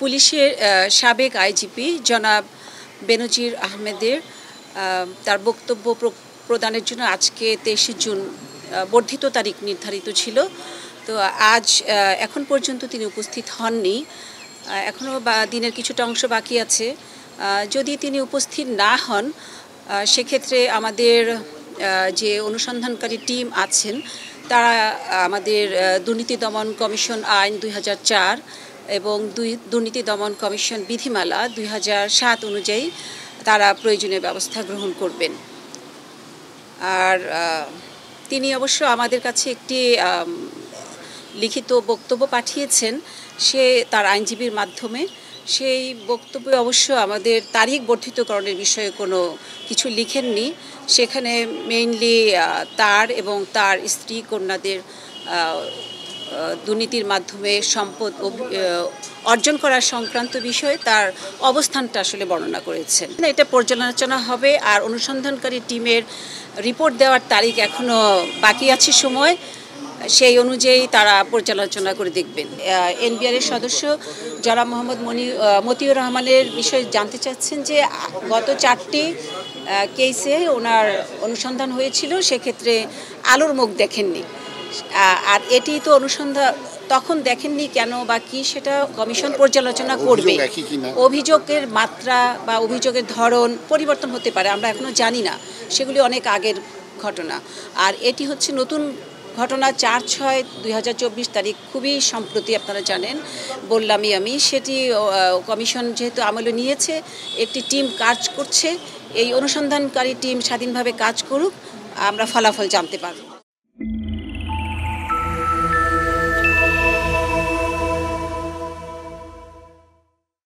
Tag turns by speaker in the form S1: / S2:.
S1: পুলিশের সাবেক আইজিপি জনাব বেনজির আহমেদের তার বক্তব্য প্রদানের জন্য আজকে 23 জুন বর্ধিত তারিখ নির্ধারিত ছিল। তো আজ এখন পর্যন্ত তিনি উপস্থিত হননি। এখনও দিনের কিছুটা অংশ বাকি আছে। যদি তিনি উপস্থিত না হন সেক্ষেত্রে আমাদের যে অনুসন্ধানকারী টিম আছেন তারা আমাদের দুর্নীতি দমন কমিশন আইন 2004 এবং দুর্নীতি দমন কমিশন বিধিমালা 2007 অনুযায়ী তারা প্রয়োজনীয় ব্যবস্থা গ্রহণ করবেন। আর তিনি অবশ্য আমাদের কাছে একটি লিখিত বক্তব্য পাঠিয়েছেন তার আইনজীবীর মাধ্যমে। সেই বক্তব্যে অবশ্য আমাদের তারিখ বর্ধিতকরণের বিষয়ে কোনো কিছু লিখেননি। সেখানে মেইনলি তার এবং তার স্ত্রী কন্যাদের দুর্নীতির মাধ্যমে সম্পদ অর্জন করার সংক্রান্ত বিষয়ে তার অবস্থানটা আসলে বর্ণনা করেছেন। এটা পর্যালোচনা হবে আর অনুসন্ধানকারী টিমের রিপোর্ট দেওয়ার তারিখ এখনও বাকি আছে সময়, সেই অনুযায়ী তারা পর্যালোচনা করে দেখবেন। এনবিআরের সদস্য জনাব মোহাম্মদ মতিউর রহমানের বিষয়ে জানতে চাচ্ছেন যে গত 4টি কেসে ওনার অনুসন্ধান হয়েছিল, সেক্ষেত্রে আলোর মুখ দেখেননি। আর এটি তো অনুসন্ধান তখন দেখেননি কেন বা কি সেটা কমিশন পর্যালোচনা করবে। অভিযোগের মাত্রা বা অভিযোগের ধরন পরিবর্তন হতে পারে, আমরা এখনও জানি না, সেগুলি অনেক আগের ঘটনা। আর এটি হচ্ছে নতুন ঘটনা, 4/6/2024 তারিখ, খুবই সম্প্রতি, আপনারা জানেন, বললামই আমি। সেটি কমিশন যেহেতু আমলে নিয়েছে, একটি টিম কাজ করছে। এই অনুসন্ধানকারী টিম স্বাধীনভাবে কাজ করুক, আমরা ফলাফল জানতে পারব।